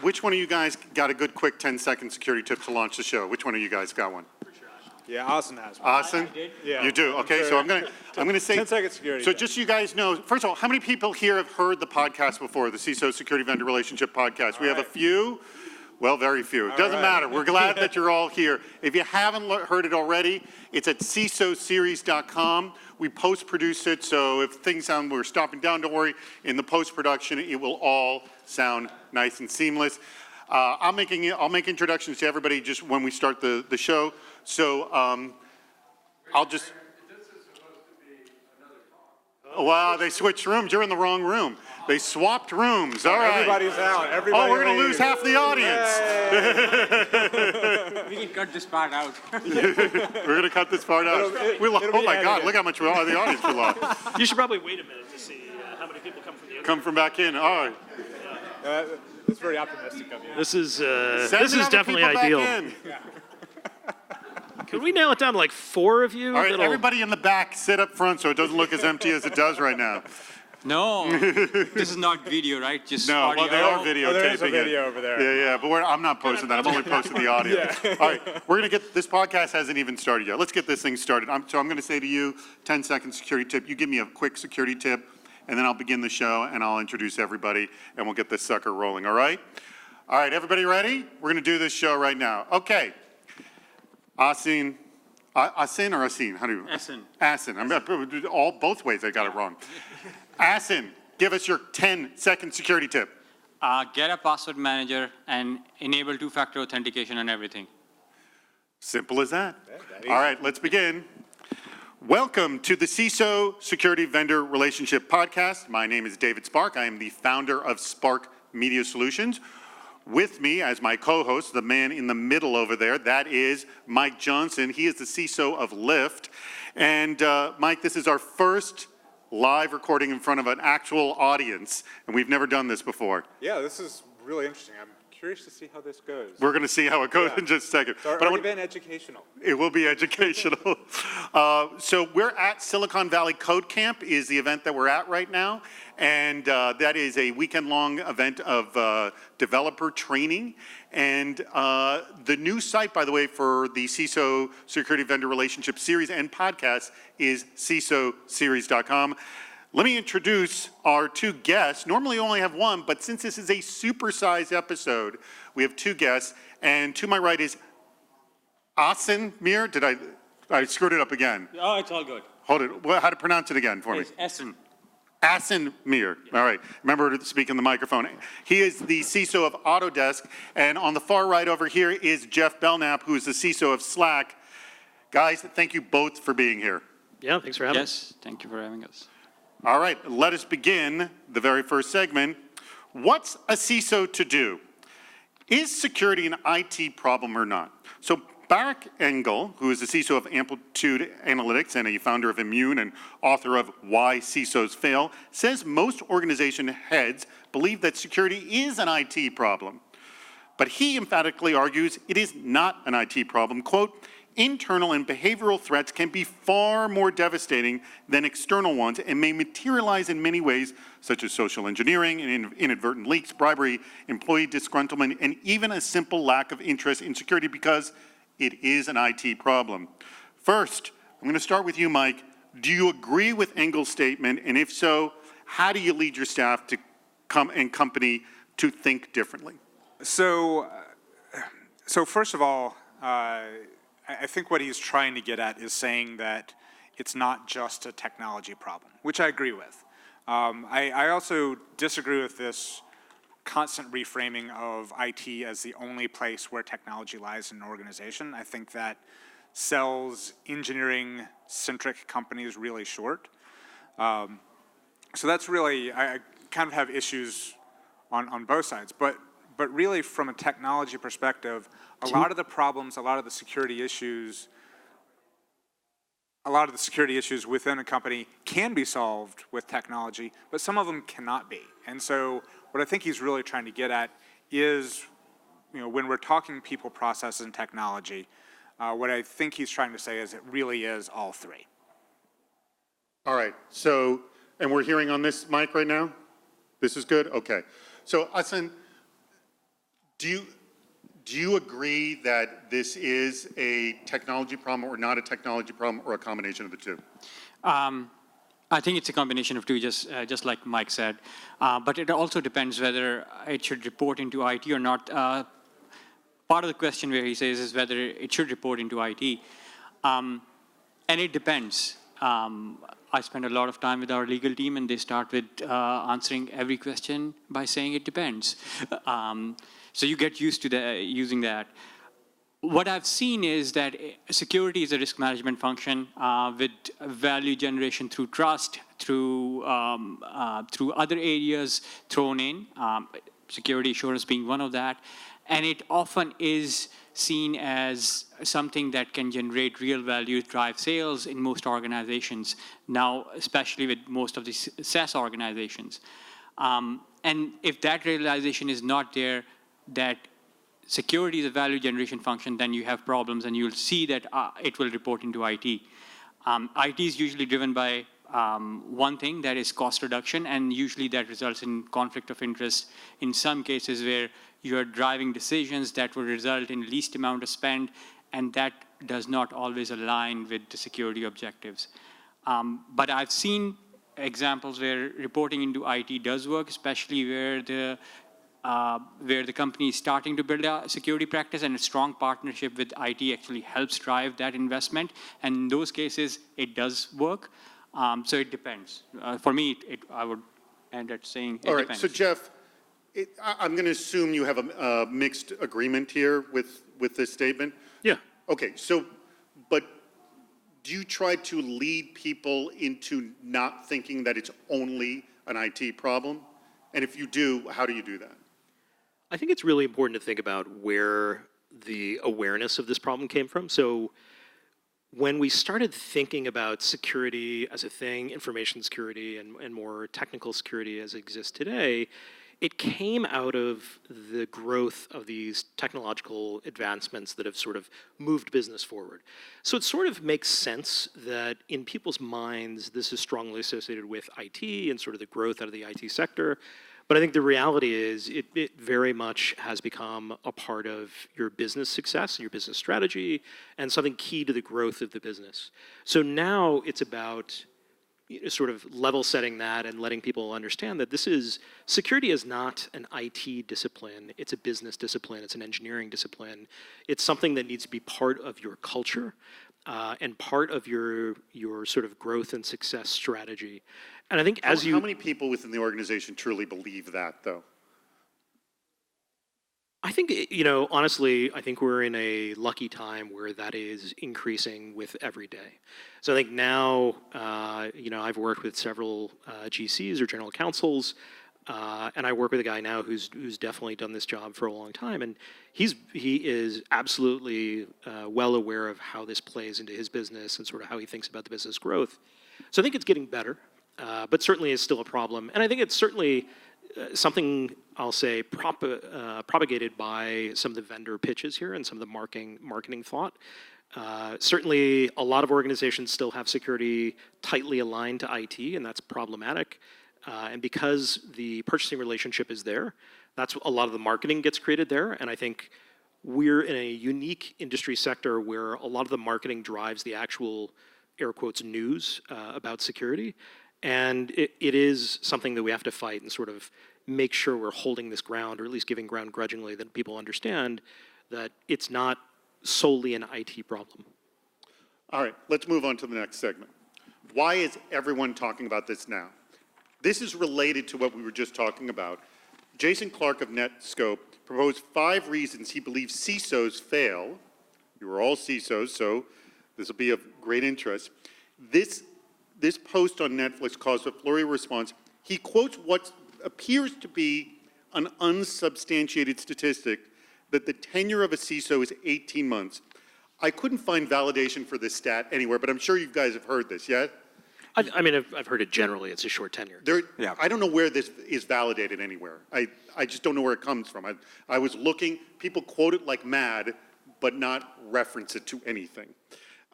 which one of you guys got a good quick 10-second security tip to launch the show? Which one of you guys got one? Yeah, Ahsan has one. Ahsan? I did? Yeah. You do? Okay, sure. so I'm gonna say 10-second security So tip. just so you guys know, first of all, how many people here have heard the podcast before, the CISO Security Vendor Relationship Podcast? We have a few. Well, very few. It doesn't matter. We're glad that you're all here. If you haven't heard it already, it's at CISOseries.com. We post-produce it, so if things sound we're stopping down, don't worry. In the post-production, it will all sound nice and seamless. I'll make introductions to everybody just when we start the show. So I'll just. Wow, they switched rooms. You're in the wrong room. They swapped rooms. All right. Everybody's out. Everybody we're going to lose half the audience. We can cut this part out. We're going to cut this part out. Oh my God, look how much the audience we lost. You should probably wait a minute to see how many people come from the other. Come from back in. All right. That's very optimistic of you. This is Send definitely people back ideal. in. Can we nail it down to like 4 of you? All right, everybody in the back, sit up front so it doesn't look as empty as it does right now. No, this is not video, right? Just No, audio. well, they are videotaping there is a it. video over there. Yeah, but I'm not posting that. I'm only posting the audio. All right, we're going to get, this podcast hasn't even started yet. Let's get this thing started. So I'm going to say to you, 10-second security tip. You give me a quick security tip, and then I'll begin the show, and I'll introduce everybody, and we'll get this sucker rolling, all right? All right, everybody ready? We're going to do this show right now. Okay. Ahsan or Ahsan? How do you? Ahsan. Ahsan. Both ways I got it wrong. Ahsan, give us your 10-second security tip. Get a password manager and enable two-factor authentication on everything. Simple as that. All right, let's begin. Welcome to the CISO Security Vendor Relationship Podcast. My name is David Spark. I am the founder of Spark Media Solutions. With me as my co-host, the man in the middle over there, that is Mike Johnson. He is the CISO of Lyft. And Mike, this is our first live recording in front of an actual audience, and we've never done this before. Yeah, this is really interesting. I'm curious to see how this goes. We're going to see how it goes in just a second. It's already been educational. It will be educational. So we're at Silicon Valley Code Camp is the event that we're at right now. And that is a weekend-long event of developer training. And the new site, by the way, for the CISO Security Vendor Relationship Series and podcast is CISOseries.com. Let me introduce our two guests. Normally we only have one, but since this is a supersized episode, we have two guests. And to my right is Ahsan Mir. Did I screwed it up again? Oh, it's all good. Hold it. How to pronounce it again for me? It's Ahsan. Ahsan Mir. All right. Remember to speak in the microphone. He is the CISO of Autodesk. And on the far right over here is Geoff Belknap, who is the CISO of Slack. Guys, thank you both for being here. Yeah, thanks for having us. Yes, thank you for having us. All right. Let us begin the very first segment. What's a CISO to do? Is security an IT problem or not? So Barak Engel, who is the CISO of Amplitude Analytics and a founder of Immune and author of Why CISOs Fail, says most organization heads believe that security is an IT problem. But he emphatically argues it is not an IT problem. Quote, internal and behavioral threats can be far more devastating than external ones and may materialize in many ways, such as social engineering and inadvertent leaks, bribery, employee disgruntlement, and even a simple lack of interest in security because it is an IT problem. First, I'm going to start with you, Mike. Do you agree with Engel's statement? And if so, how do you lead your staff to company to think differently? So first of all, I think what he's trying to get at is saying that it's not just a technology problem, which I agree with. I also disagree with this constant reframing of IT as the only place where technology lies in an organization. I think that sells engineering-centric companies really short. So that's really, I kind of have issues on both sides. But really, from a technology perspective, a lot of the problems, a lot of the security issues within a company can be solved with technology, but some of them cannot be. And so what I think he's really trying to get at is, when we're talking people, processes, and technology, what I think he's trying to say is it really is all three. All right. So, and we're hearing on this mic right now? This is good? Okay. So, Ahsan, Do you agree that this is a technology problem or not a technology problem or a combination of the two? I think it's a combination of two, just like Mike said. But it also depends whether it should report into IT or not. Part of the question where he says is whether it should report into IT. And it depends. I spend a lot of time with our legal team, and they start with answering every question by saying it depends. So you get used to using that. What I've seen is that security is a risk management function with value generation through trust, through other areas thrown in, security assurance being one of that. And it often is seen as something that can generate real value, drive sales in most organizations, now especially with most of the SaaS organizations. And if that realization is not there, that security is a value generation function, then you have problems, and you'll see that it will report into IT. IT is usually driven by one thing, that is cost reduction, and usually that results in conflict of interest in some cases where you're driving decisions that will result in least amount of spend, and that does not always align with the security objectives. But I've seen examples where reporting into IT does work, especially where the company is starting to build a security practice, and a strong partnership with IT actually helps drive that investment. And in those cases, it does work. So it depends. For me, I would end at saying it All right, depends. so Geoff, I'm going to assume you have a mixed agreement here with this statement. Yeah. Okay, but do you try to lead people into not thinking that it's only an IT problem? And if you do, how do you do that? I think it's really important to think about where the awareness of this problem came from. So when we started thinking about security as a thing, information security and more technical security as it exists today, it came out of the growth of these technological advancements that have sort of moved business forward. So it sort of makes sense that in people's minds, this is strongly associated with IT and sort of the growth out of the IT sector. But I think the reality is it very much has become a part of your business success and your business strategy and something key to the growth of the business. So now it's about sort of level setting that and letting people understand that security is not an IT discipline, it's a business discipline, it's an engineering discipline. It's something that needs to be part of your culture and part of your sort of growth and success strategy. And I think how many people within the organization truly believe that, though? I think, honestly, I think we're in a lucky time where that is increasing with every day. So I think now, I've worked with several GCs or general counsels, and I work with a guy now who's definitely done this job for a long time, and he is absolutely well aware of how this plays into his business and sort of how he thinks about the business growth. So I think it's getting better, but certainly is still a problem. And I think it's certainly something, I'll say, propagated by some of the vendor pitches here and some of the marketing thought. Certainly, a lot of organizations still have security tightly aligned to IT, and that's problematic. And because the purchasing relationship is there, that's a lot of the marketing gets created there. And I think we're in a unique industry sector where a lot of the marketing drives the actual, air quotes, news about security. And it is something that we have to fight and sort of make sure we're holding this ground, or at least giving ground grudgingly, that people understand that it's not solely an IT problem. All right, let's move on to the next segment. Why is everyone talking about this now? This is related to what we were just talking about. Jason Clark of Netscope proposed 5 reasons he believes CISOs fail. You are all CISOs, so this will be of great interest. This post on Netflix caused a flurry of response. He quotes what appears to be an unsubstantiated statistic that the tenure of a CISO is 18 months. I couldn't find validation for this stat anywhere, but I'm sure you guys have heard this, yeah? I've heard it generally. It's a short tenure. Yeah. I don't know where this is validated anywhere. I just don't know where it comes from. I was looking, people quote it like mad, but not reference it to anything.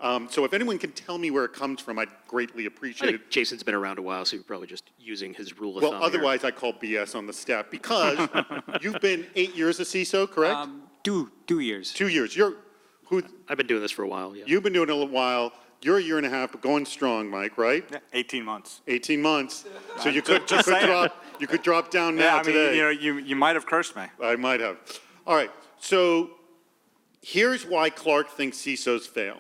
So if anyone can tell me where it comes from, I'd greatly I appreciate it. think Jason's been around a while, so you're probably just using his rule of Well, thumb here. otherwise I call BS on the staff because you've been 8 years a CISO, correct? 2 years. 2 years. I've been doing this for a while, yeah. You've been doing it a little while. You're a year and a half, but going strong, Mike, right? Yeah, 18 months. 18 months. So you could saying. drop down now today. You might have cursed me. I might have. All right. So here's why Clark thinks CISOs fail.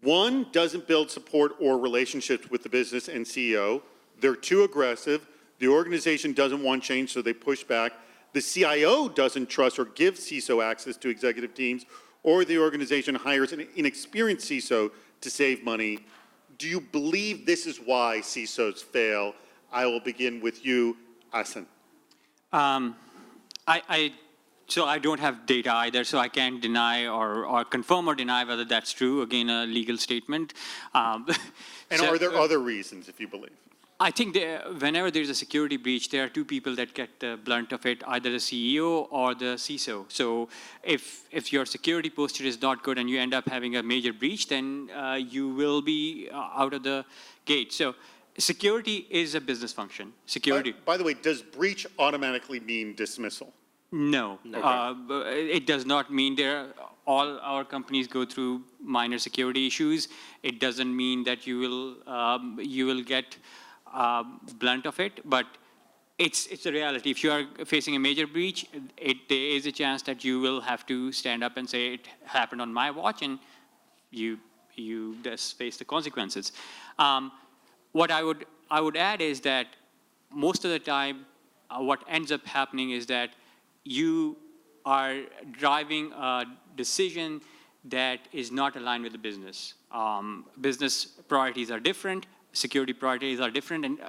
One, doesn't build support or relationships with the business and CEO. They're too aggressive. The organization doesn't want change, so they push back. The CIO doesn't trust or give CISO access to executive teams, or the organization hires an inexperienced CISO to save money. Do you believe this is why CISOs fail? I will begin with you, Ahsan. So I don't have data either, so I can't deny or confirm or deny whether that's true. Again, a legal statement. And are there other reasons, if you believe? I think whenever there's a security breach, there are two people that get the blunt of it, either the CEO or the CISO. So if your security posture is not good and you end up having a major breach, then you will be out of the gate. So security is a business function. Security. By the way, does breach automatically mean dismissal? No, it does not mean all our companies go through minor security issues. It doesn't mean that you will get blunt of it, but it's a reality. If you are facing a major breach, there is a chance that you will have to stand up and say it happened on my watch, and you just face the consequences. What I would add is that most of the time, what ends up happening is that you are driving a decision that is not aligned with the business. Business priorities are different, security priorities are different, and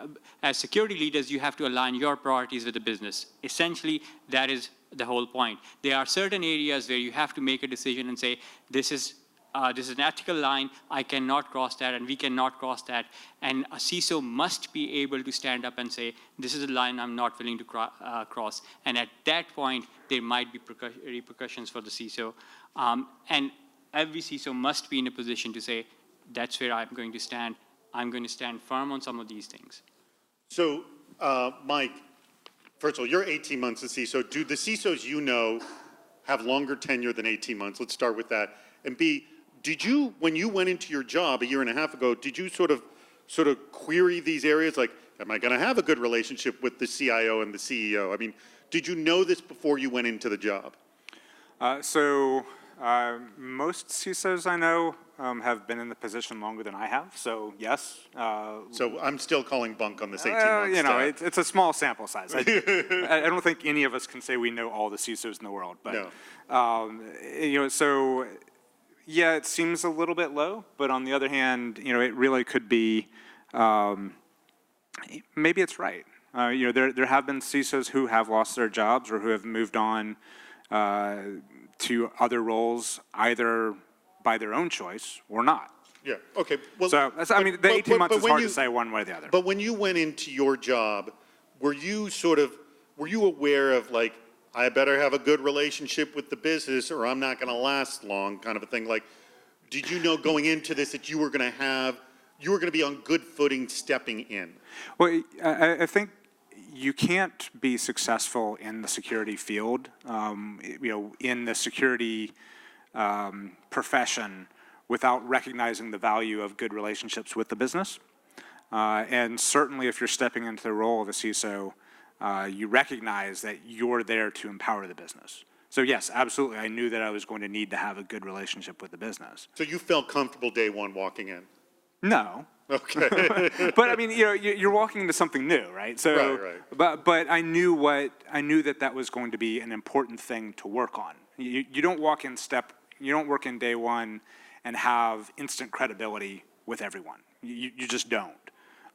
as security leaders, you have to align your priorities with the business. Essentially, that is the whole point. There are certain areas where you have to make a decision and say, this is an ethical line, I cannot cross that, and we cannot cross that. And a CISO must be able to stand up and say, this is a line I'm not willing to cross. And at that point, there might be repercussions for the CISO. And every CISO must be in a position to say, that's where I'm going to stand. I'm going to stand firm on some of these things. So, Mike, first of all, you're 18 months as CISO. Do the CISOs you know have longer tenure than 18 months? Let's start with that. And B, did you, when you went into your job a year and a half ago, did you sort of query these areas? Like, am I going to have a good relationship with the CIO and the CEO? I mean, did you know this before you went into the job? Most CISOs I know have been in the position longer than I have, so yes. So I'm still calling bunk on this 18 months. It's a small sample size. I don't think any of us can say we know all the CISOs in the world, but no. Yeah, it seems a little bit low, but on the other hand, it really could be. Maybe it's right. There have been CISOs who have lost their jobs or who have moved on to other roles, either by their own choice or not. Yeah. Okay. Well, so the 18 months is hard to say one way or the other. But when you went into your job, were you aware of, like, I better have a good relationship with the business or I'm not going to last long, kind of a thing? Like, did you know going into this that you were going to be on good footing stepping in? Well, I think you can't be successful in the security field, in the security profession without recognizing the value of good relationships with the business. And certainly if you're stepping into the role of a CISO, you recognize that you're there to empower the business. So yes, absolutely, I knew that I was going to need to have a good relationship with the business. So you felt comfortable day one walking in? No. Okay. But you're walking into something new, right? So, right. But I knew that was going to be an important thing to work on. You don't walk in you don't work in day one and have instant credibility with everyone. You just don't.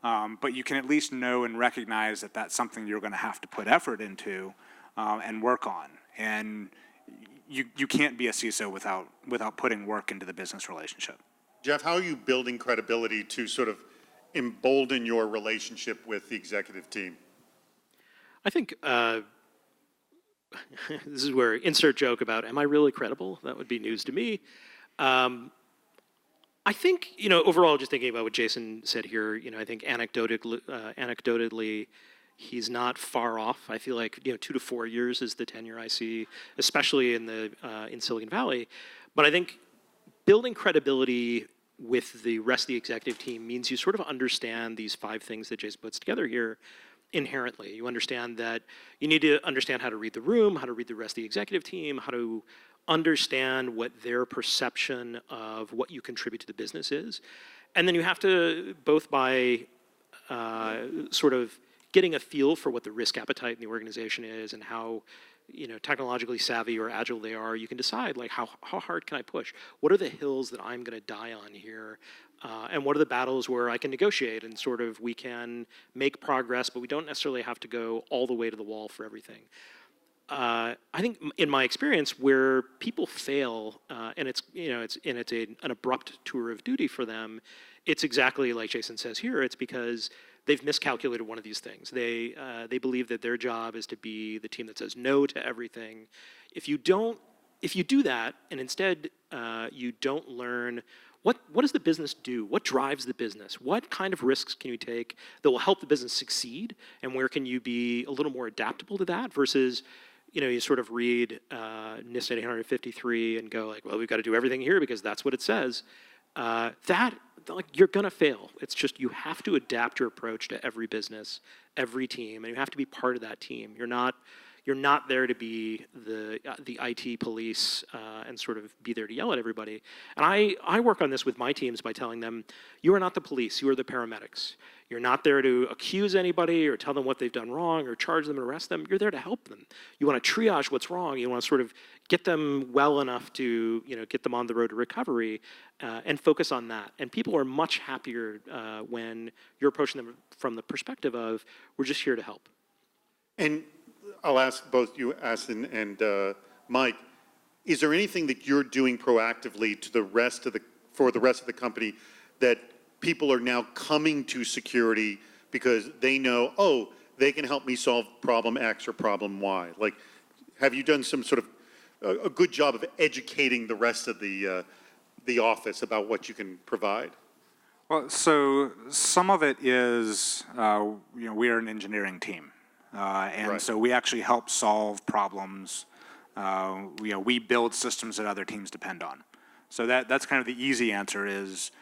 But you can at least know and recognize that that's something you're going to have to put effort into and work on. And you can't be a CISO without putting work into the business relationship. Jeff, how are you building credibility to sort of embolden your relationship with the executive team? I think this is where insert joke about, am I really credible? That would be news to me. I think, overall, just thinking about what Jason said here, I think anecdotally, he's not far off. I feel like 2 to 4 years is the tenure I see, especially in Silicon Valley. But I think building credibility with the rest of the executive team means you sort of understand these 5 things that Jason puts together here inherently. You understand that you need to understand how to read the room, how to read the rest of the executive team, how to understand what their perception of what you contribute to the business is. And then you have to, both by sort of getting a feel for what the risk appetite in the organization is and how technologically savvy or agile they are, you can decide like how hard can I push? What are the hills that I'm going to die on here? And what are the battles where I can negotiate and sort of we can make progress, but we don't necessarily have to go all the way to the wall for everything. I think in my experience where people fail and it's an abrupt tour of duty for them, it's exactly like Jason says here, it's because they've miscalculated one of these things. They believe that their job is to be the team that says no to everything. If you do that, and instead you don't learn what does the business do? What drives the business? What kind of risks can you take that will help the business succeed? And where can you be a little more adaptable to that versus, you sort of read NIST 853 and go like, well, we've got to do everything here because that's what it says. You're gonna fail. It's just you have to adapt your approach to every business, every team, and you have to be part of that team. You're not there to be the IT police and sort of be there to yell at everybody. And I work on this with my teams by telling them, you are not the police, you are the paramedics. You're not there to accuse anybody or tell them what they've done wrong or charge them and arrest them. You're there to help them. You want to triage what's wrong. You want to sort of get them well enough to get them on the road to recovery and focus on that. And people are much happier when you're approaching them from the perspective of, we're just here to help. And I'll ask both you, Ahsan and Mike, is there anything that you're doing proactively for the rest of the company that people are now coming to security because they know, oh, they can help me solve problem X or problem Y? Like, have you done some sort of a good job of educating the rest of the office about what you can provide? Well, so some of it is, we are an engineering team. And Right. So we actually help solve problems. We build systems that other teams depend on. So that's kind of the easy answer is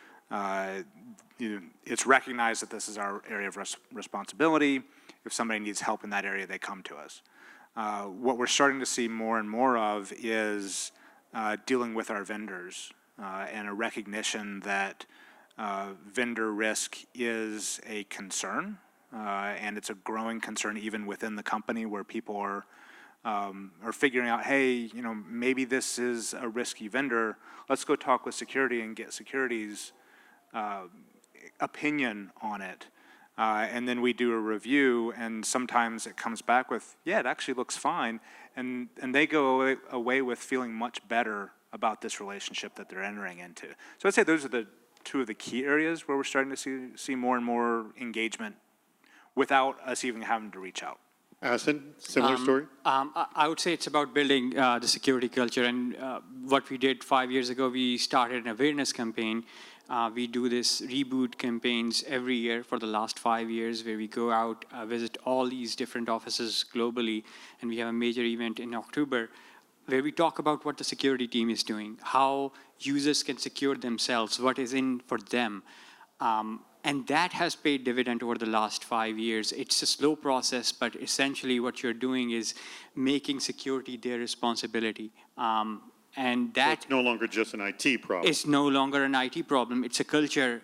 it's recognized that this is our area of responsibility. If somebody needs help in that area, they come to us. What we're starting to see more and more of is dealing with our vendors and a recognition that vendor risk is a concern. And it's a growing concern even within the company where people are figuring out, hey, maybe this is a risky vendor. Let's go talk with security and get security's opinion on it. And then we do a review, and sometimes it comes back with, yeah, it actually looks fine. And they go away with feeling much better about this relationship that they're entering into. So I'd say those are the two of the key areas where we're starting to see more and more engagement without us even having to reach out. Ahsan, similar story? I would say it's about building the security culture. And what we did 5 years ago, we started an awareness campaign. We do this reboot campaigns every year for the last 5 years where we go out, visit all these different offices globally, and we have a major event in October where we talk about what the security team is doing, how users can secure themselves, what is in for them. And that has paid dividend over the last 5 years. It's a slow process, but essentially what you're doing is making security their responsibility. And that It's no longer just an IT problem. It's no longer an IT problem. It's a culture.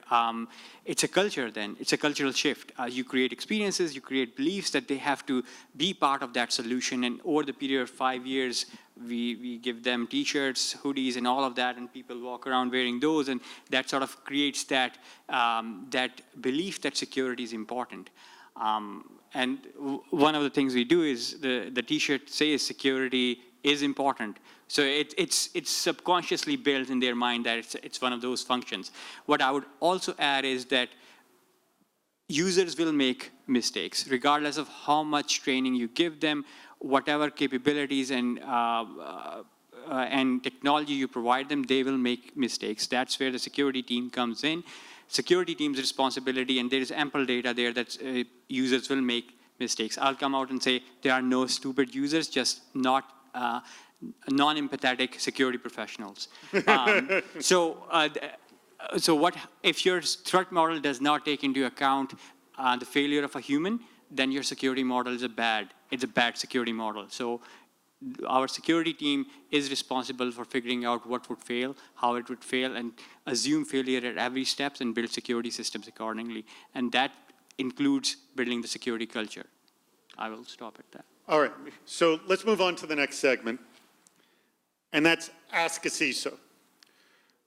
It's a culture then. It's a cultural shift. You create experiences, you create beliefs that they have to be part of that solution. And over the period of 5 years, we give them T-shirts, hoodies, and all of that, and people walk around wearing those, and that sort of creates that belief that security is important. And one of the things we do is the T-shirt says security is important. So it's subconsciously built in their mind that it's one of those functions. What I would also add is that users will make mistakes, regardless of how much training you give them, whatever capabilities and and technology you provide them, they will make mistakes. That's where the security team comes in. Security team's responsibility, and there is ample data there that users will make mistakes. I'll come out and say there are no stupid users, just not non-empathetic security professionals. So what if your threat model does not take into account the failure of a human, then your security model is it's a bad security model. So our security team is responsible for figuring out what would fail, how it would fail, and assume failure at every step and build security systems accordingly. And that includes building the security culture. I will stop at that. All right, so let's move on to the next segment, and that's Ask a CISO.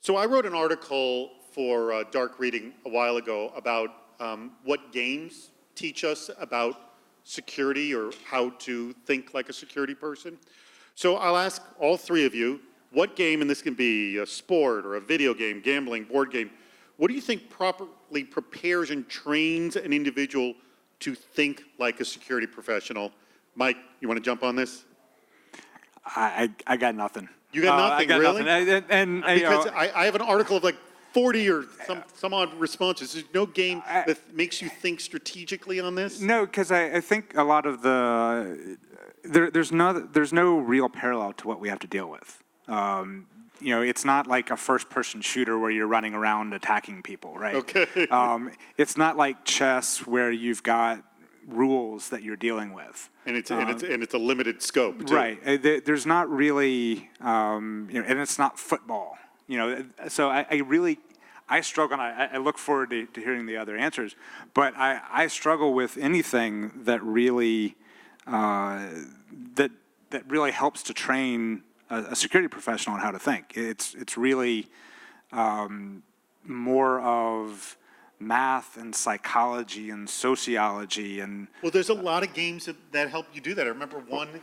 So I wrote an article for Dark Reading a while ago about what games teach us about security or how to think like a security person. So I'll ask all three of you, what game, and this can be a sport or a video game, gambling, board game, what do you think properly prepares and trains an individual to think like a security professional? Mike, you want to jump on this? I got nothing. You got nothing, I got really? Nothing. Because I have an article of like 40 or some odd responses. There's no game that makes you think strategically on this? No, because I think a lot of there's no real parallel to what we have to deal with. It's not like a first-person shooter where you're running around attacking people, right? Okay. It's not like chess where you've got rules that you're dealing with. And it's a limited scope, too. Right. There's not really, and it's not football. So I struggle, and I look forward to hearing the other answers, but I struggle with anything that really, that really helps to train a security professional on how to think. It's really more of math and psychology and sociology and. Well, there's a lot of games that help you do that. I remember one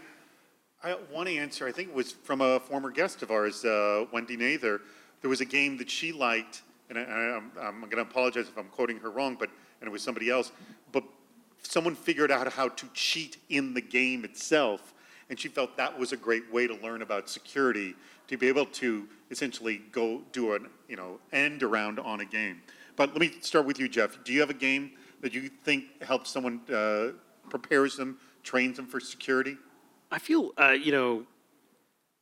answer, I think it was from a former guest of ours, Wendy Nather. There was a game that she liked, and I'm going to apologize if I'm quoting her wrong, and it was somebody else, but someone figured out how to cheat in the game itself, and she felt that was a great way to learn about security, to be able to essentially go do an end around on a game. But let me start with you, Geoff. Do you have a game that you think helps someone, prepares them, trains them for security? I feel,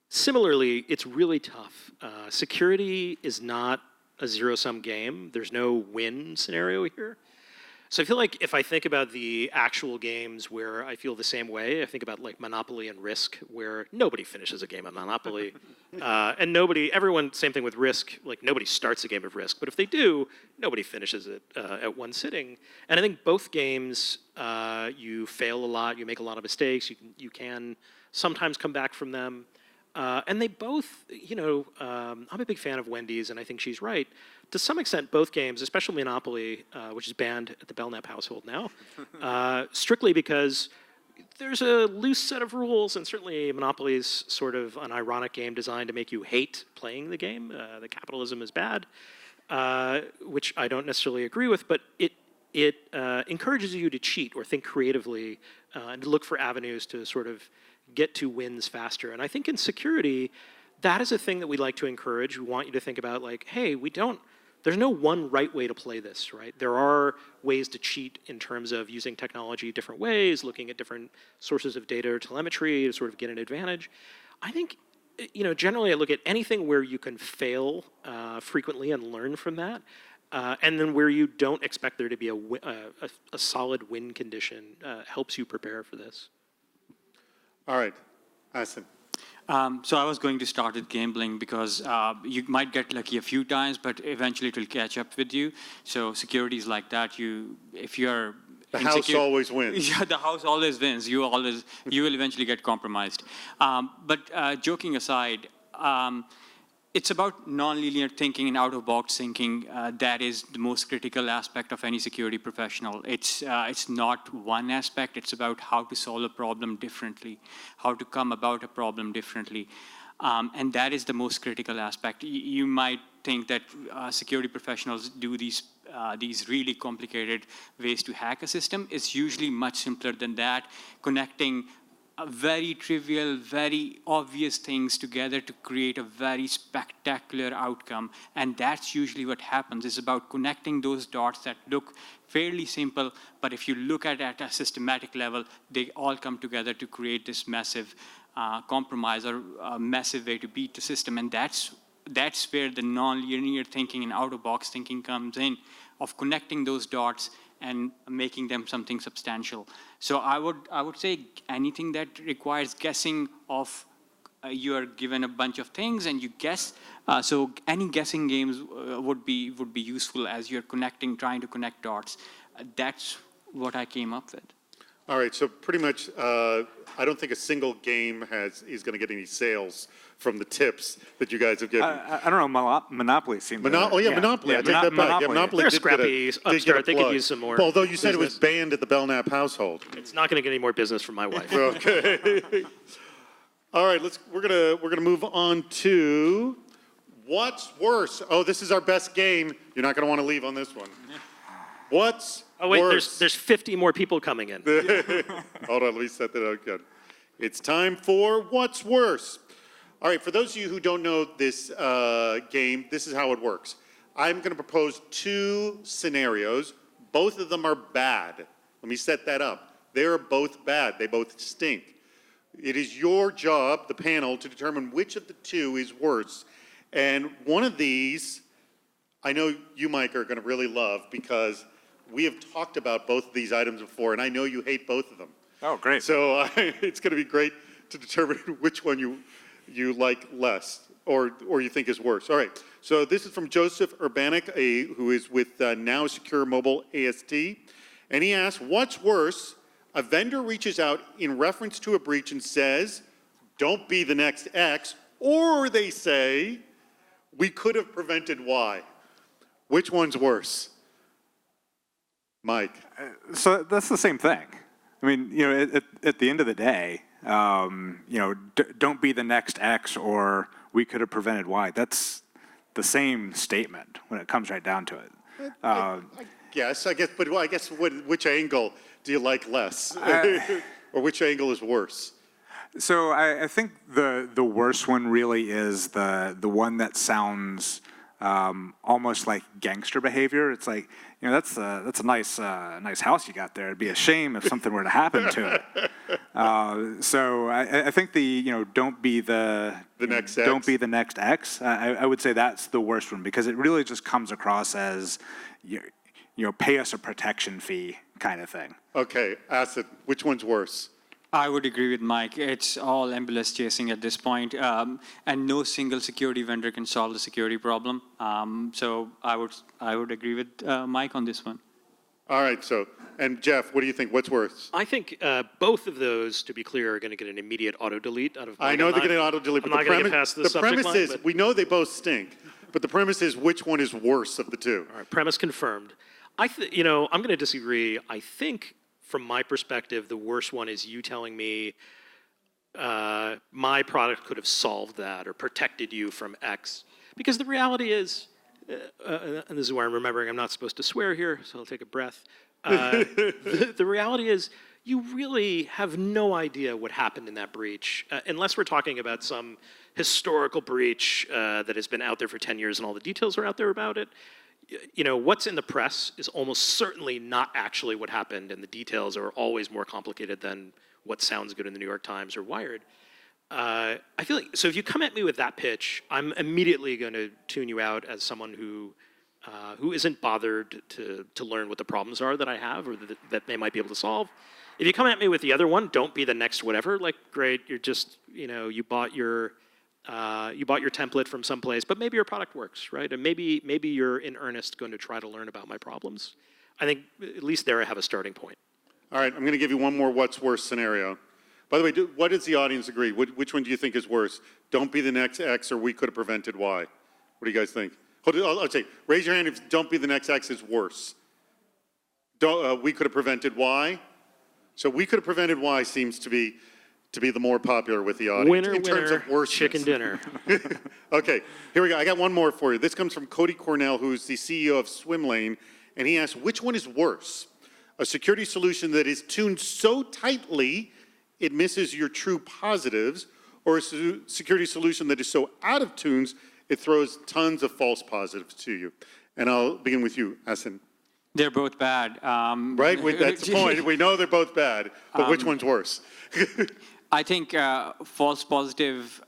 similarly, it's really tough. Security is not a zero-sum game. There's no win scenario here. So I feel like if I think about the actual games where I feel the same way, I think about like Monopoly and Risk, where nobody finishes a game of Monopoly. And everyone, same thing with Risk, like nobody starts a game of Risk. But if they do, nobody finishes it at one sitting. And I think both games, you fail a lot, you make a lot of mistakes, you can sometimes come back from them. And they both, I'm a big fan of Wendy's, and I think she's right. To some extent, both games, especially Monopoly, which is banned at the Belknap household now, strictly because there's a loose set of rules, and certainly Monopoly is sort of an ironic game designed to make you hate playing the game. The capitalism is bad, which I don't necessarily agree with, but it encourages you to cheat or think creatively and to look for avenues to sort of get to wins faster. And I think in security, that is a thing that we like to encourage. We want you to think about like, hey, there's no one right way to play this, right? There are ways to cheat in terms of using technology different ways, looking at different sources of data or telemetry to sort of get an advantage. I think, generally I look at anything where you can fail frequently and learn from that, and then where you don't expect there to be a solid win condition helps you prepare for this. All right, Ahsan. So I was going to start with gambling because you might get lucky a few times, but eventually it will catch up with you. So security is like that. If you're the house always wins. Yeah, the house always wins. You will eventually get compromised. But joking aside, it's about non-linear thinking and out-of-box thinking. That is the most critical aspect of any security professional. It's not one aspect. It's about how to solve a problem differently, how to come about a problem differently. And that is the most critical aspect. You might think that security professionals do these really complicated ways to hack a system. It's usually much simpler than that. Connecting very trivial, very obvious things together to create a very spectacular outcome. And that's usually what happens. It's about connecting those dots that look fairly simple, but if you look at it at a systematic level, they all come together to create this massive compromise or a massive way to beat the system. And that's where the non-linear thinking and out-of-box thinking comes in, of connecting those dots and making them something substantial. So I would say anything that requires guessing of, you are given a bunch of things and you guess. So any guessing games would be useful as you're trying to connect dots. That's what I came up with. All right, so pretty much, I don't think a single game is going to get any sales from the tips that you guys have given. I don't know, Monopoly seemed to... Monopoly, I take that back. Yeah, Monopoly They're did scrappy get a upstart. They could plug. use some more Although you said it was business. banned at the Belknap household. It's not going to get any more business from my wife. Okay. All right, we're gonna move on to what's worse. Oh, this is our best game. You're not gonna want to leave on this one. What's Oh wait, worse? there's 50 more people coming in. Hold on, let me set that out good. It's time for what's worse. All right, for those of you who don't know this game, this is how it works. I'm going to propose two scenarios. Both of them are bad. Let me set that up. They're both bad. They both stink. It is your job, the panel, to determine which of the two is worse. And one of these, I know you, Mike, are going to really love because we have talked about both of these items before, and I know you hate both of them. Oh, great. So it's going to be great to determine which one you like less or you think is worse. All right, so this is from Joseph Urbanik, who is with Now Secure Mobile AST, and he asks, what's worse, a vendor reaches out in reference to a breach and says, don't be the next X, or they say, we could have prevented Y. Which one's worse? Mike. So that's the same thing. I mean, at the end of the day, don't be the next X or we could have prevented Y. That's the same statement when it comes right down to it. I guess, but I guess which angle do you like less? Or which angle is worse? So I think the worst one really is the one that sounds almost like gangster behavior. It's like, that's a nice house you got there. It'd be a shame if something were to happen to it. So I think don't be the next X. Don't be the next X. I would say that's the worst one because it really just comes across as pay us a protection fee kind of thing. Okay, Ahsan, which one's worse? I would agree with Mike. It's all ambulance chasing at this point, and no single security vendor can solve the security problem. So I would agree with Mike on this one. All right, and Geoff, what do you think? What's worse? I think both of those, to be clear, are going to get an immediate auto-delete out of I know they're going to auto-delete, I'm but not going to get past the subject line, is, but- we know they both stink, but the premise is which one is worse of the two? All right, premise confirmed. I'm going to disagree. I think, from my perspective, the worst one is you telling me my product could have solved that or protected you from X. Because the reality is, and this is where I'm remembering I'm not supposed to swear here, so I'll take a breath. The reality is, you really have no idea what happened in that breach, unless we're talking about some historical breach that has been out there for 10 years and all the details are out there about it. What's in the press is almost certainly not actually what happened, and the details are always more complicated than what sounds good in the New York Times or Wired. I feel like, so if you come at me with that pitch, I'm immediately going to tune you out as someone who isn't bothered to learn what the problems are that I have or that they might be able to solve. If you come at me with the other one, don't be the next whatever, like, great, you're just, you bought your template from someplace, but maybe your product works, right? And maybe you're in earnest going to try to learn about my problems. I think at least there I have a starting point. All right, I'm going to give you one more what's worse scenario. By the way, what does the audience agree? Which one do you think is worse? Don't be the next X or we could have prevented Y. What do you guys think? I'll say, raise your hand if don't be the next X is worse. We could have prevented Y. So we could have prevented Y seems to be the more popular with the audience Winner, in terms winner, of worse. chicken dinner. Okay, here we go. I got one more for you. This comes from Cody Cornell, who's the CEO of Swimlane, and he asks, which one is worse? A security solution that is tuned so tightly it misses your true positives, or a security solution that is so out of tunes, it throws tons of false positives to you? And I'll begin with you, Ahsan. They're both bad. Right? That's the point. We know they're both bad, but which one's worse? I think false positive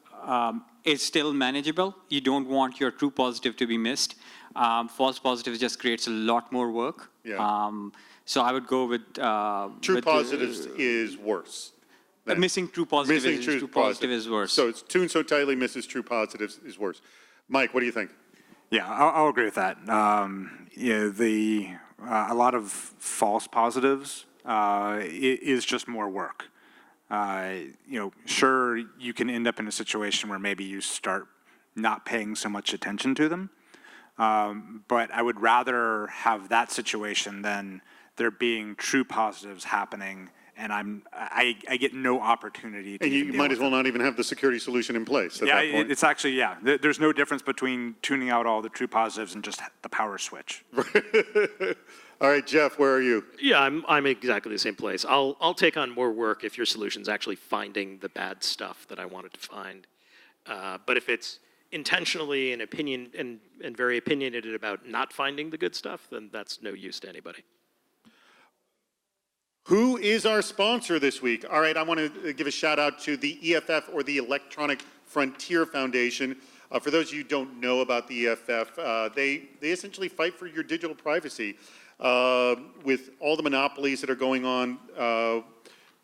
is still manageable. You don't want your true positive to be missed. False positive just creates a lot more work. Yeah. So I would go with True positives is worse. missing true positive. Missing True positive is worse. So it's tuned so tightly, misses true positives is worse. Mike, what do you think? Yeah, I'll agree with that. A lot of false positives is just more work. Sure, you can end up in a situation where maybe you start not paying so much attention to them, but I would rather have that situation than there being true positives happening, and I get no opportunity to. And you might as well not even have the security solution in place at that point. It's actually, there's no difference between tuning out all the true positives and just the power switch. All right, Geoff, where are you? Yeah, I'm exactly the same place. I'll take on more work if your solution's actually finding the bad stuff that I wanted to find. But if it's intentionally and very opinionated about not finding the good stuff, then that's no use to anybody. Who is our sponsor this week? All right, I want to give a shout out to the EFF, or the Electronic Frontier Foundation. For those of you who don't know about the EFF, they essentially fight for your digital privacy. With all the monopolies that are going on,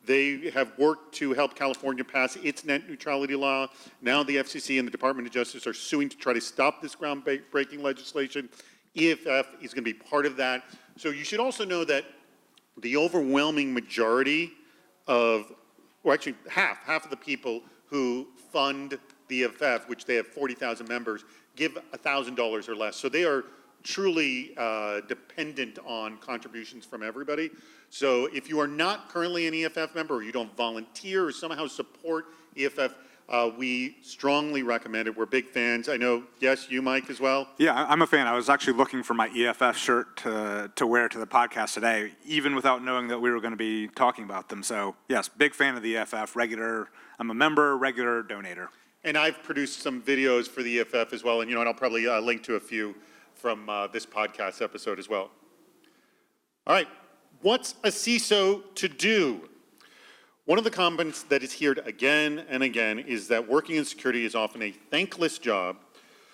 they have worked to help California pass its net neutrality law. Now the FCC and the Department of Justice are suing to try to stop this groundbreaking legislation. EFF is going to be part of that. So you should also know that the overwhelming majority of, or actually half of the people who fund the EFF, which they have 40,000 members, give $1,000 or less. So they are truly dependent on contributions from everybody. So if you are not currently an EFF member, or you don't volunteer or somehow support EFF, we strongly recommend it. We're big fans. I know, yes, you, Mike, as well? Yeah, I'm a fan. I was actually looking for my EFF shirt to wear to the podcast today, even without knowing that we were going to be talking about them. So, yes, big fan of the EFF, I'm a member, regular donator. And I've produced some videos for the EFF as well, and I'll probably link to a few from this podcast episode as well. All right, what's a CISO to do? One of the comments that is heard again and again is that working in security is often a thankless job.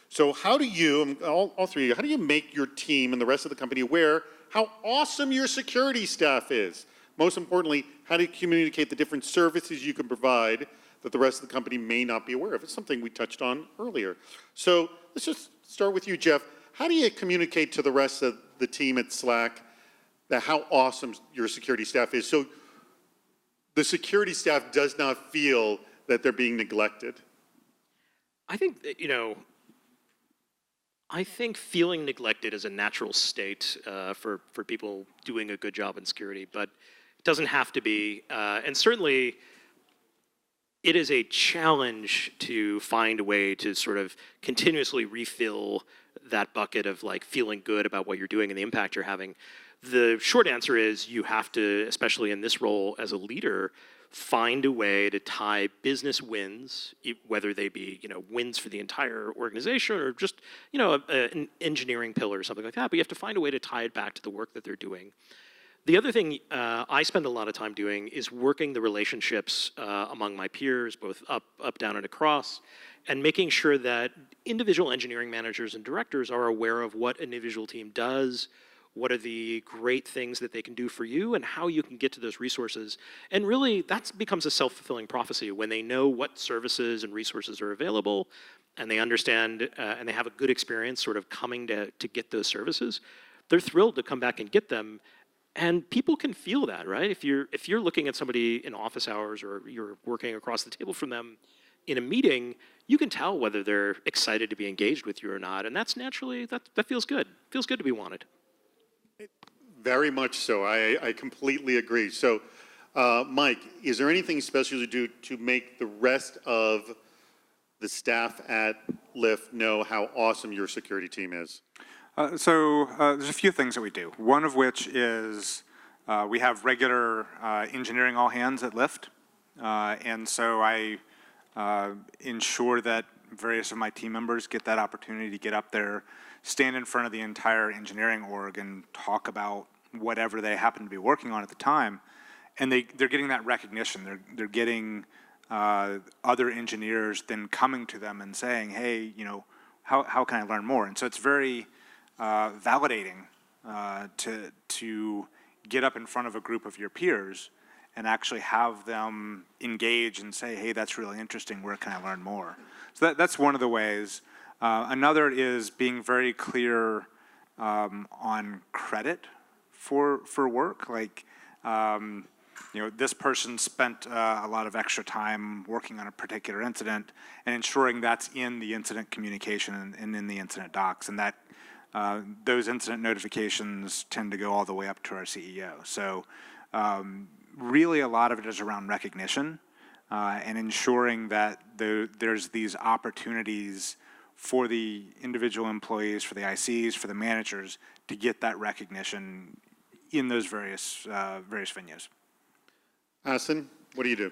So how do you, all three of you, how do you make your team and the rest of the company aware how awesome your security staff is? Most importantly, how do you communicate the different services you can provide that the rest of the company may not be aware of? It's something we touched on earlier. So let's just start with you, Geoff. How do you communicate to the rest of the team at Slack that how awesome your security staff is, so the security staff does not feel that they're being neglected? I think that, I think feeling neglected is a natural state for people doing a good job in security, but it doesn't have to be. And certainly, it is a challenge to find a way to sort of continuously refill that bucket of feeling good about what you're doing and the impact you're having. The short answer is you have to, especially in this role as a leader, find a way to tie business wins, whether they be wins for the entire organization or just an engineering pillar or something like that. But you have to find a way to tie it back to the work that they're doing. The other thing I spend a lot of time doing is working the relationships among my peers, both up, down, and across, and making sure that individual engineering managers and directors are aware of what an individual team does, what are the great things that they can do for you, and how you can get to those resources. And really, that becomes a self-fulfilling prophecy. When they know what services and resources are available, and they understand, and they have a good experience sort of coming to get those services, they're thrilled to come back and get them. And people can feel that, right? If you're looking at somebody in office hours, or you're working across the table from them in a meeting, you can tell whether they're excited to be engaged with you or not. And that's naturally, that feels good. It feels good to be wanted. Very much so. I completely agree. So, Mike, is there anything special you do to make the rest of the staff at Lyft know how awesome your security team is? There's a few things that we do. One of which is we have regular engineering all hands at Lyft. And so I ensure that various of my team members get that opportunity to get up there, stand in front of the entire engineering org and talk about whatever they happen to be working on at the time. And they're getting that recognition. They're getting other engineers then coming to them and saying, hey, you know, how can I learn more? And so it's very validating to get up in front of a group of your peers and actually have them engage and say, hey, that's really interesting, where can I learn more? So that's one of the ways. Another is being very clear on credit for work. Like, you know, this person spent a lot of extra time working on a particular incident and ensuring that's in the incident communication and in the incident docs, and that those incident notifications tend to go all the way up to our CEO. So really a lot of it is around recognition and ensuring that there's these opportunities for the individual employees, for the ICs, for the managers to get that recognition in those various venues. Ahsan, what do you do?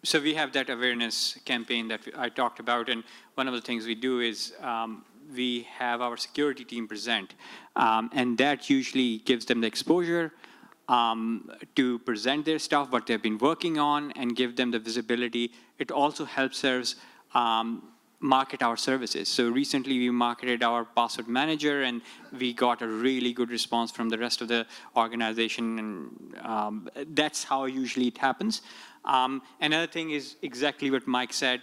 So we have that awareness campaign that I talked about, and one of the things we do is we have our security team present, and that usually gives them the exposure to present their stuff, what they've been working on, and give them the visibility. It also helps us market our services. So recently we marketed our password manager, and we got a really good response from the rest of the organization, and that's how usually it happens. Another thing is exactly what Mike said,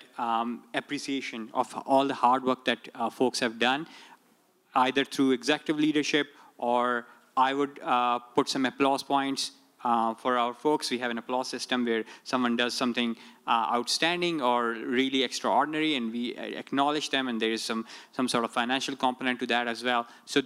appreciation of all the hard work that folks have done, either through executive leadership, or I would put some applause points for our folks. We have an applause system where someone does something outstanding or really extraordinary, and we acknowledge them, and there is some sort of financial component to that as well. So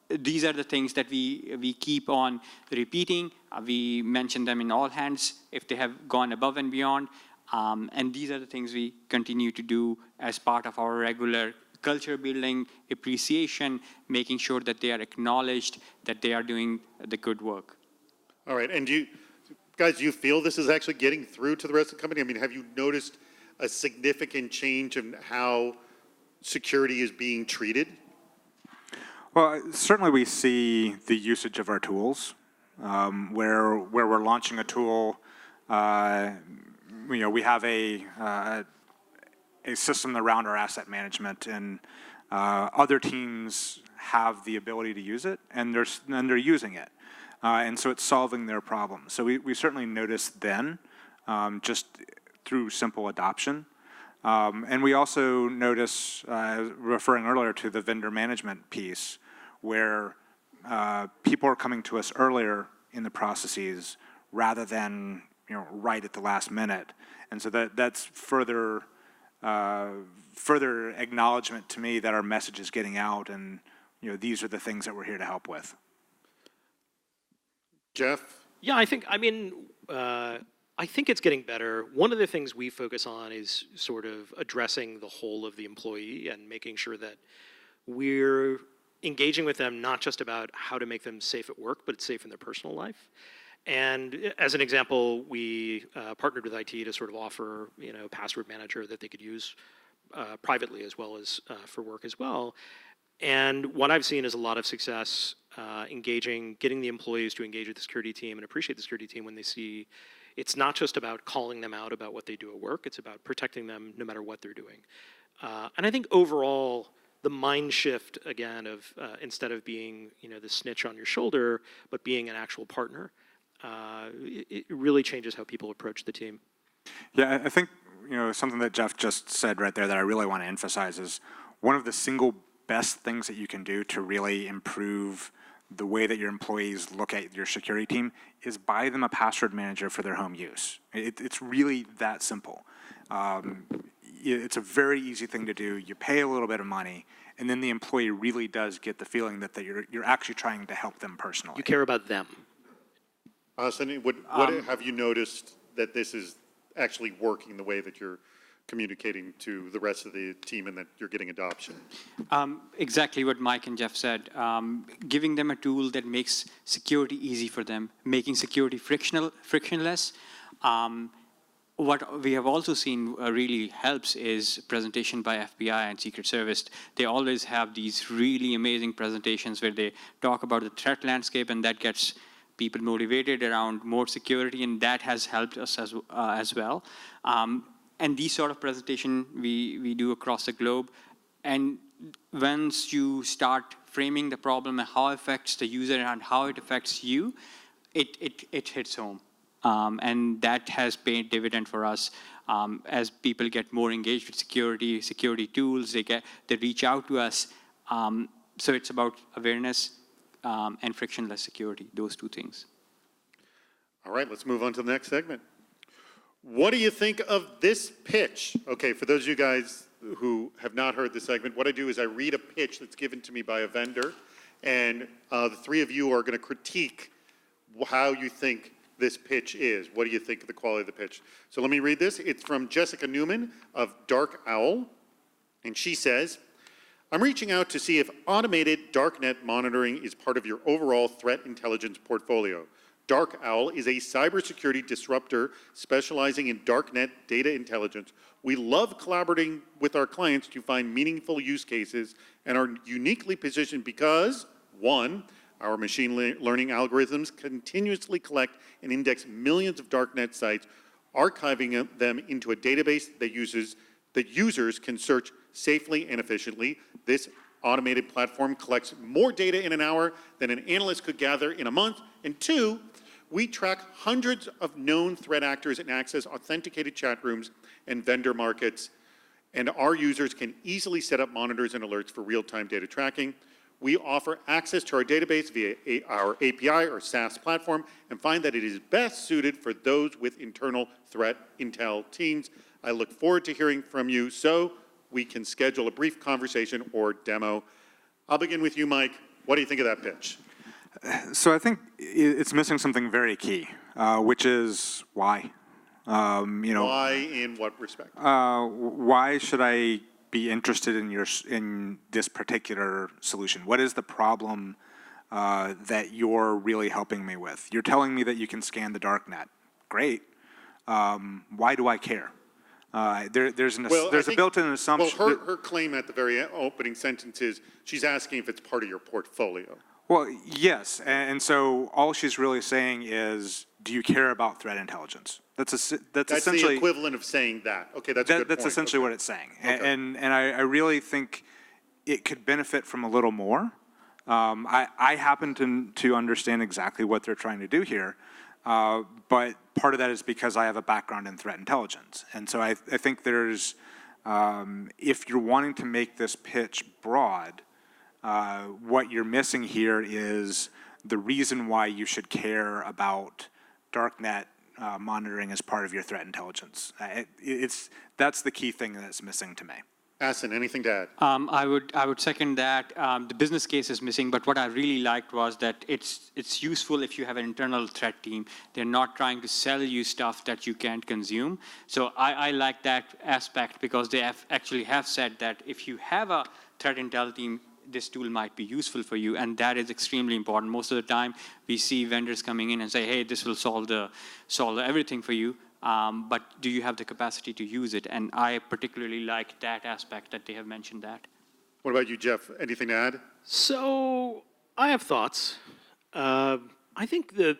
these are the things that we keep on repeating. We mention them in all hands if they have gone above and beyond. And these are the things we continue to do as part of our regular culture building, appreciation, making sure that they are acknowledged, that they are doing the good work. All right, and do you feel this is actually getting through to the rest of the company? I mean, have you noticed a significant change in how security is being treated? Well, certainly we see the usage of our tools, where we're launching a tool. You know, we have a system around our asset management, and other teams have the ability to use it, and they're using it. And so it's solving their problems. So we certainly noticed then, just through simple adoption. And we also notice, referring earlier to the vendor management piece, where people are coming to us earlier in the processes rather than, you know, right at the last minute. And so that's further acknowledgement to me that our message is getting out, and, you know, these are the things that we're here to help with. Geoff? Yeah, I think it's getting better. One of the things we focus on is sort of addressing the whole of the employee and making sure that we're engaging with them not just about how to make them safe at work, but it's safe in their personal life. And as an example, we partnered with IT to sort of offer, you know, a password manager that they could use privately as well as for work as well. And what I've seen is a lot of success getting the employees to engage with the security team and appreciate the security team when they see it's not just about calling them out about what they do at work, it's about protecting them no matter what they're doing. And I think overall, the mind shift, again, of instead of being, you know, the snitch on your shoulder, but being an actual partner, it really changes how people approach the team. Yeah, I think, you know, something that Geoff just said right there that I really want to emphasize is one of the single best things that you can do to really improve the way that your employees look at your security team is buy them a password manager for their home use. It's really that simple. It's a very easy thing to do. You pay a little bit of money, and then the employee really does get the feeling that you're actually trying to help them personally. You care about them. Ahsan, what have you noticed that this is actually working the way that you're communicating to the rest of the team and that you're getting adoption? Exactly what Mike and Geoff said. Giving them a tool that makes security easy for them, making security frictionless, what we have also seen really helps is presentation by FBI and Secret Service. They always have these really amazing presentations where they talk about the threat landscape, and that gets people motivated around more security, and that has helped us as well. And these sort of presentation we do across the globe. And once you start framing the problem and how it affects the user and how it affects you, it hits home. And that has paid dividend for us as people get more engaged with security tools. They reach out to us. So it's about awareness and frictionless security, those two things. All right, let's move on to the next segment. What do you think of this pitch? Okay, for those of you guys who have not heard the segment, what I do is I read a pitch that's given to me by a vendor, and the three of you are going to critique how you think this pitch is. What do you think of the quality of the pitch? So let me read this. It's from Jessica Newman of Dark Owl, and she says, I'm reaching out to see if automated darknet monitoring is part of your overall threat intelligence portfolio. Dark Owl is a cybersecurity disruptor specializing in darknet data intelligence. We love collaborating with our clients to find meaningful use cases and are uniquely positioned because, one, our machine learning algorithms continuously collect and index millions of darknet sites, archiving them into a database that users can search safely and efficiently. This automated platform collects more data in an hour than an analyst could gather in a month. And two, we track hundreds of known threat actors and access authenticated chat rooms and vendor markets, and our users can easily set up monitors and alerts for real-time data tracking. We offer access to our database via our API or SaaS platform and find that it is best suited for those with internal threat intel teams. I look forward to hearing from you so we can schedule a brief conversation or demo. I'll begin with you, Mike. What do you think of that pitch? So I think it's missing something very key, which is why. Why in what respect? Why should I be interested in this particular solution? What is the problem that you're really helping me with? You're telling me that you can scan the darknet. Great. Why do I care? There's a built-in assumption. Well, her claim at the very opening sentence is she's asking if it's part of your portfolio. Well, yes, and so all she's really saying is, do you care about threat intelligence? That's essentially the equivalent of saying that. Okay, that's a good point. That's essentially what it's saying, okay. and I really think it could benefit from a little more. I happen to understand exactly what they're trying to do here, but part of that is because I have a background in threat intelligence, and so I think there's, if you're wanting to make this pitch broad, what you're missing here is the reason why you should care about darknet monitoring as part of your threat intelligence. That's the key thing that's missing to me. Ahsan, anything to add? I would second that. The business case is missing, but what I really liked was that it's useful if you have an internal threat team. They're not trying to sell you stuff that you can't consume. So I like that aspect because they actually have said that if you have a threat intel team, this tool might be useful for you, and that is extremely important. Most of the time, we see vendors coming in and say, hey, this will solve everything for you, but do you have the capacity to use it? And I particularly like that aspect that they have mentioned that. What about you, Geoff? Anything to add? So I have thoughts. I think that,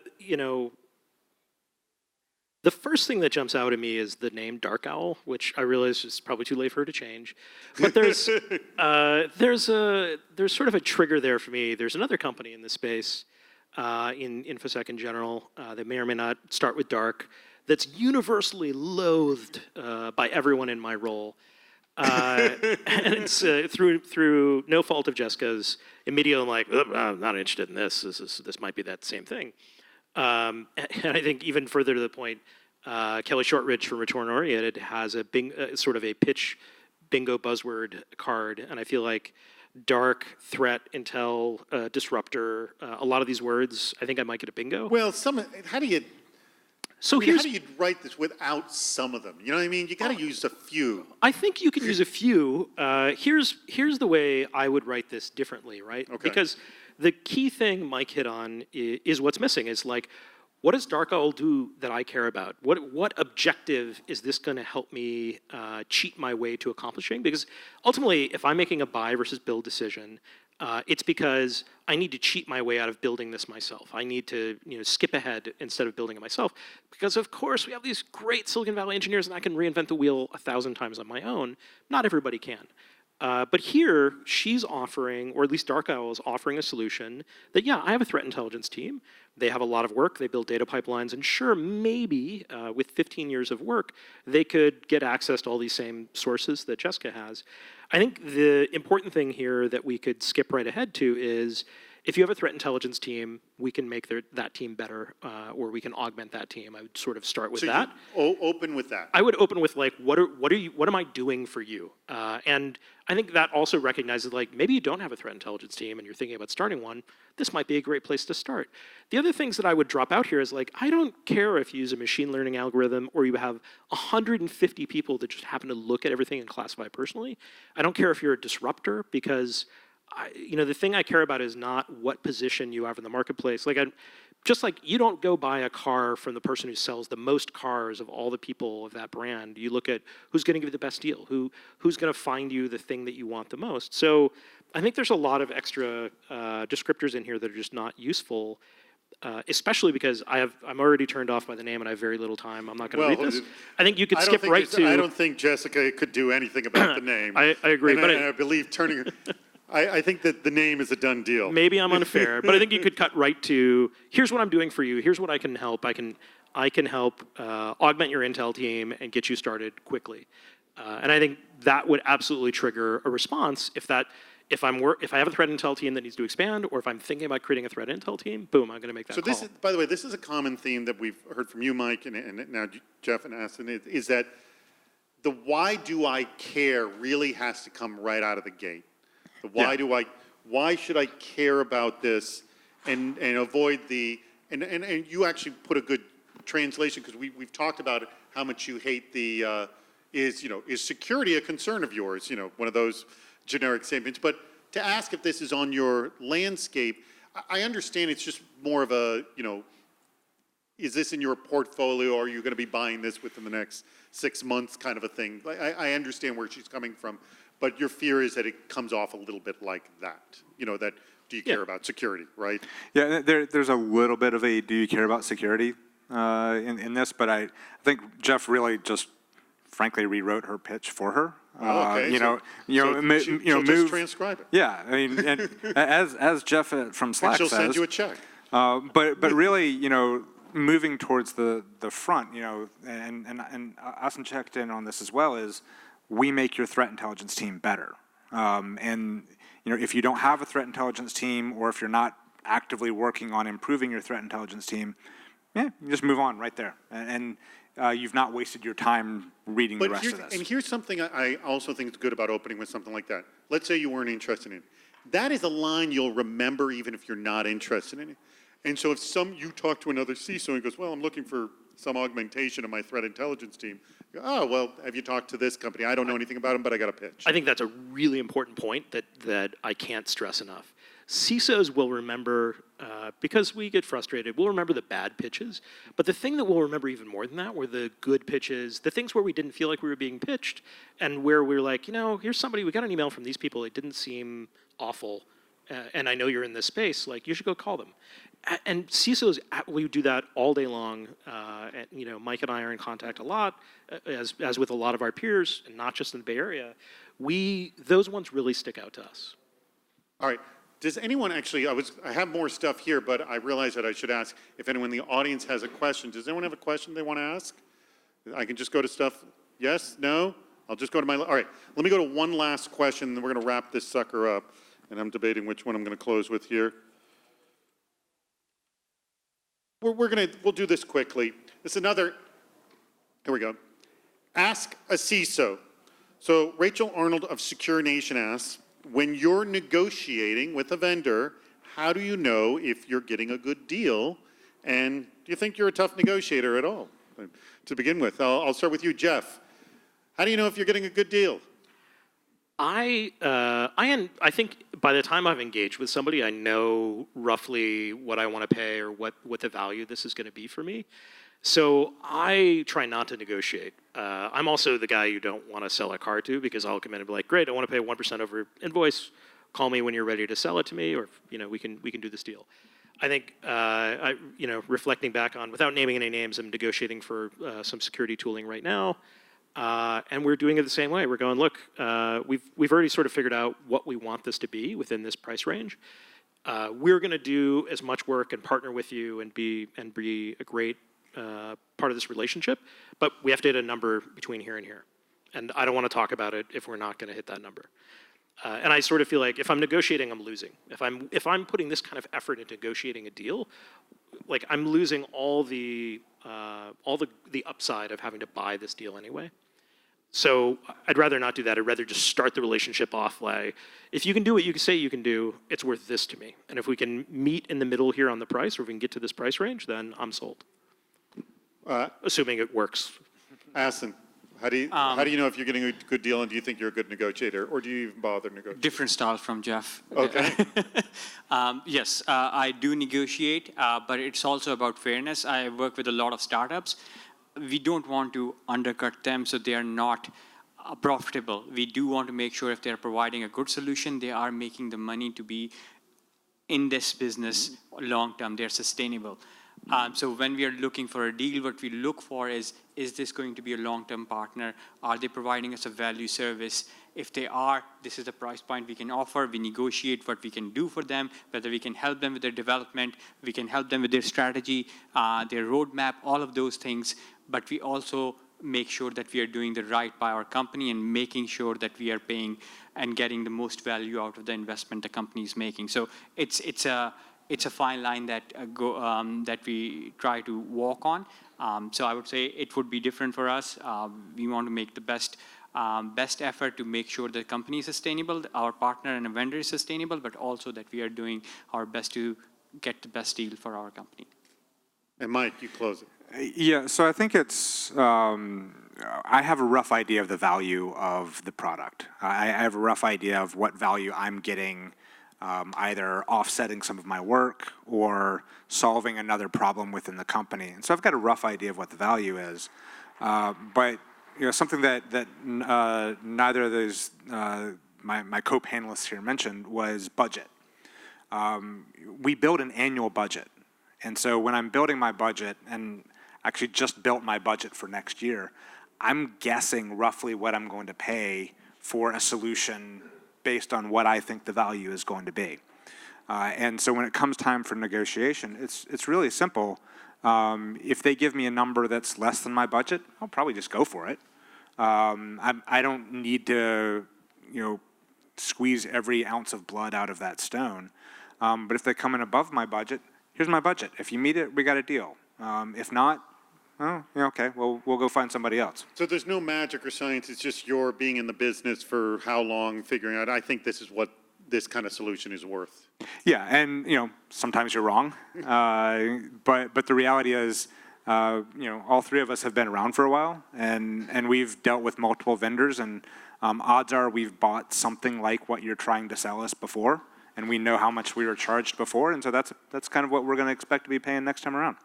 the first thing that jumps out at me is the name Dark Owl, which I realize is probably too late for her to change. But there's sort of a trigger there for me. There's another company in this space, in InfoSec in general, that may or may not start with dark, that's universally loathed by everyone in my role. And it's through no fault of Jessica's. Immediately I'm like, I'm not interested in this. This might be that same thing. And I think even further to the point, Kelly Shortridge from Return Oriented has a sort of a pitch bingo buzzword card, and I feel like dark, threat, intel, disruptor, a lot of these words, I think I might get a bingo. Well, how do you write this without some of them? You know what I mean? You got to use a few. I think you could use a few. Here's the way I would write this differently, right? Okay. Because the key thing Mike hit on is what's missing. Is like, what does Dark Owl do that I care about? What objective is this going to help me cheat my way to accomplishing? Because ultimately, if I'm making a buy versus build decision, it's because I need to cheat my way out of building this myself. I need to skip ahead instead of building it myself. Because of course, we have these great Silicon Valley engineers and I can reinvent the wheel 1,000 times on my own. Not everybody can. But here, she's offering, or at least Dark Owl is offering a solution that, yeah, I have a threat intelligence team. They have a lot of work. They build data pipelines. And sure, maybe with 15 years of work, they could get access to all these same sources that Jessica has. I think the important thing here that we could skip right ahead to is if you have a threat intelligence team, we can make that team better, or we can augment that team. I would sort of start with that. Open with that. I would open with like, what am I doing for you? And I think that also recognizes like maybe you don't have a threat intelligence team and you're thinking about starting one. This might be a great place to start. The other things that I would drop out here is like, I don't care if you use a machine learning algorithm or you have 150 people that just happen to look at everything and classify personally. I don't care if you're a disruptor because the thing I care about is not what position you have in the marketplace. Like, just like you don't go buy a car from the person who sells the most cars of all the people of that brand. You look at who's going to give you the best deal, who's going to find you the thing that you want the most. So I think there's a lot of extra descriptors in here that are just not useful, especially because I'm already turned off by the name and I have very little time. I'm not going to read this. I think you could skip right to. I don't think Jessica could do anything about the name. I agree, and but I believe turning. I think that the name is a done deal. Maybe I'm unfair, but I think you could cut right to, here's what I'm doing for you, here's what I can help. I can help augment your intel team and get you started quickly. And I think that would absolutely trigger a response if I have a threat intel team that needs to expand, or if I'm thinking about creating a threat intel team, boom, I'm going to make that call. So by the way, this is a common theme that we've heard from you, Mike, and now Geoff and Ahsan, is that the why do I care really has to come right out of the gate. Why should I care about this and avoid and you actually put a good translation because we've talked about it, how much you hate is security a concern of yours? One of those generic statements. But to ask if this is on your landscape, I understand it's just more of a, is this in your portfolio or are you going to be buying this within the next 6 months kind of a thing? I understand where she's coming from. But your fear is that it comes off a little bit like that, that do you care about security, right? Yeah, there's a little bit of a do you care about security in this, but I think Geoff really just frankly rewrote her pitch for her. Okay. She'll just transcribe it. Yeah, I mean, and as Geoff from Slack she'll says, send you a check. But really, moving towards the front, and Ahsan checked in on this as well, is we make your threat intelligence team better. And if you don't have a threat intelligence team, or if you're not actively working on improving your threat intelligence team, you just move on right there. And you've not wasted your time reading the rest of this. And here's something I also think is good about opening with something like that. Let's say you weren't interested in it. That is a line you'll remember even if you're not interested in it. And so if you talk to another CISO and he goes, well, I'm looking for some augmentation of my threat intelligence team. You go, oh, well, have you talked to this company? I don't know anything about them, but I got a pitch. I think that's a really important point that I can't stress enough. CISOs will remember, because we get frustrated, we'll remember the bad pitches. But the thing that we'll remember even more than that were the good pitches, the things where we didn't feel like we were being pitched, and where we were like, here's somebody, we got an email from these people, it didn't seem awful, and I know you're in this space, like, you should go call them. And CISOs, we do that all day long. Mike and I are in contact a lot, as with a lot of our peers, and not just in the Bay Area. Those ones really stick out to us. All right. Does anyone actually, I have more stuff here, but I realize that I should ask if anyone in the audience has a question. Does anyone have a question they want to ask? I can just go to stuff. Yes? No? I'll just go to all right. Let me go to one last question, and then we're going to wrap this sucker up. And I'm debating which one I'm going to close with here. We'll do this quickly. It's another, here we go. Ask a CISO. So Rachel Arnold of Secure Nation asks, when you're negotiating with a vendor, how do you know if you're getting a good deal? And do you think you're a tough negotiator at all? To begin with, I'll start with you, Geoff. How do you know if you're getting a good deal? I think by the time I've engaged with somebody, I know roughly what I want to pay or what the value this is going to be for me. So I try not to negotiate. I'm also the guy you don't want to sell a car to, because I'll come in and be like, great, I want to pay 1% over invoice. Call me when you're ready to sell it to me, or we can do this deal. I think reflecting back on, without naming any names, I'm negotiating for some security tooling right now, and we're doing it the same way. We're going, look, we've already sort of figured out what we want this to be within this price range. We're going to do as much work and partner with you and be a great part of this relationship, but we have to hit a number between here and here. And I don't want to talk about it if we're not going to hit that number. And I sort of feel like if I'm negotiating, I'm losing. If I'm putting this kind of effort into negotiating a deal, like I'm losing all the upside of having to buy this deal anyway. So I'd rather not do that. I'd rather just start the relationship off like, if you can do what you say you can do, it's worth this to me. And if we can meet in the middle here on the price, or if we can get to this price range, then I'm sold. Assuming it works. Ahsan, how do you know if you're getting a good deal, and do you think you're a good negotiator, or do you even bother negotiating? Different style from Geoff. Okay. Yes, I do negotiate, but it's also about fairness. I work with a lot of startups. We don't want to undercut them so they are not profitable. We do want to make sure if they're providing a good solution, they are making the money to be in this business long term. They're sustainable. So when we are looking for a deal, what we look for is this going to be a long-term partner? Are they providing us a value service? If they are, this is the price point we can offer. We negotiate what we can do for them, whether we can help them with their development, we can help them with their strategy, their roadmap, all of those things. But we also make sure that we are doing the right by our company and making sure that we are paying and getting the most value out of the investment the company is making. So it's a fine line that that we try to walk on. So I would say it would be different for us. We want to make the best effort to make sure the company is sustainable, our partner and a vendor is sustainable, but also that we are doing our best to get the best deal for our company. And Mike, you close it. Yeah, so I think it's, I have a rough idea of the value of the product. I have a rough idea of what value I'm getting, either offsetting some of my work or solving another problem within the company. And so I've got a rough idea of what the value is. But something that neither of those, my co-panelists here mentioned was budget. We build an annual budget. And so when I'm building my budget, and actually just built my budget for next year, I'm guessing roughly what I'm going to pay for a solution based on what I think the value is going to be. And so when it comes time for negotiation, it's really simple. If they give me a number that's less than my budget, I'll probably just go for it. I don't need to, squeeze every ounce of blood out of that stone. But if they come in above my budget, here's my budget. If you meet it, we got a deal. If not, oh, yeah, okay, well, we'll go find somebody else. So there's no magic or science, it's just your being in the business for how long, figuring out, I think this is what this kind of solution is worth. Yeah, and sometimes you're wrong, but the reality is, all three of us have been around for a while, and we've dealt with multiple vendors, and odds are we've bought something like what you're trying to sell us before, and we know how much we were charged before, and so that's kind of what we're going to expect to be paying next time around.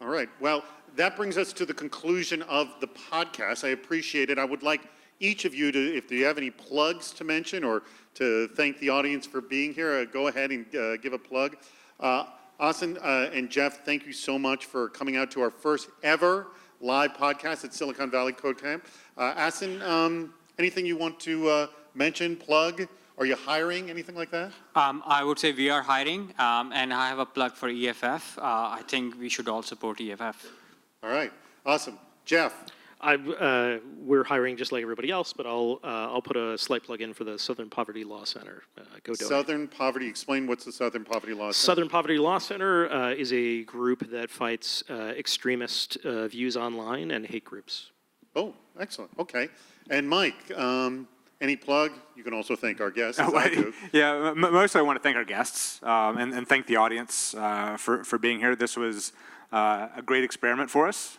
All right, well, that brings us to the conclusion of the podcast. I appreciate it. I would like each of you to, if you have any plugs to mention or to thank the audience for being here, go ahead and give a plug. Ahsan and Geoff, thank you so much for coming out to our first ever live podcast at Silicon Valley Code Camp. Ahsan, anything you want to mention, plug? Are you hiring, anything like that? I would say we are hiring, and I have a plug for EFF. I think we should all support EFF. All right, awesome. Geoff? We're hiring just like everybody else, but I'll put a slight plug in for the Southern Poverty Law Center. Go donate. Southern Poverty, explain what's the Southern Poverty Law Center. Southern Poverty Law Center is a group that fights extremist views online and hate groups. Oh, excellent, okay. And Mike, any plug? You can also thank our guests, as Oh, I do. Yeah, mostly I want to thank our guests and thank the audience for being here. This was a great experiment for us.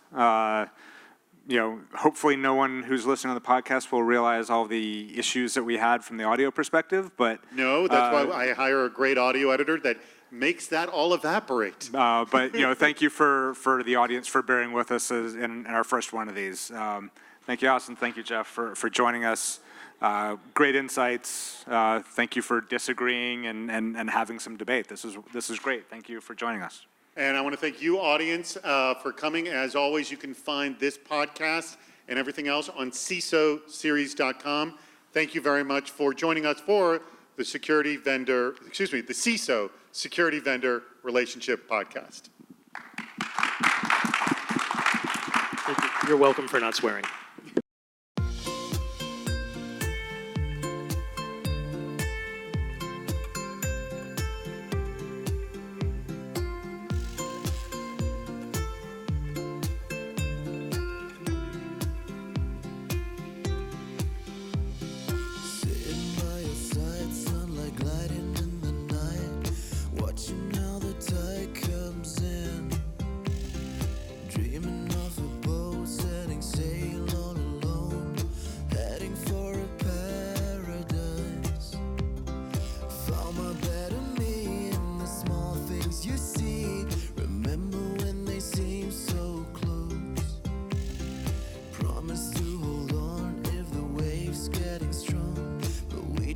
hopefully no one who's listening on the podcast will realize all the issues that we had from the audio perspective, but No, that's why I hire a great audio editor that makes that all evaporate. but thank you for the audience for bearing with us in our first one of these. Thank you, Ahsan. Thank you, Geoff, for joining us. Great insights. Thank you for disagreeing and having some debate. This is great. Thank you for joining us. And I want to thank you, audience, for coming. As always, you can find this podcast and everything else on CISOseries.com. Thank you very much for joining us for the the CISO Security Vendor Relationship Podcast. You're welcome for not swearing.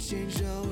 Change our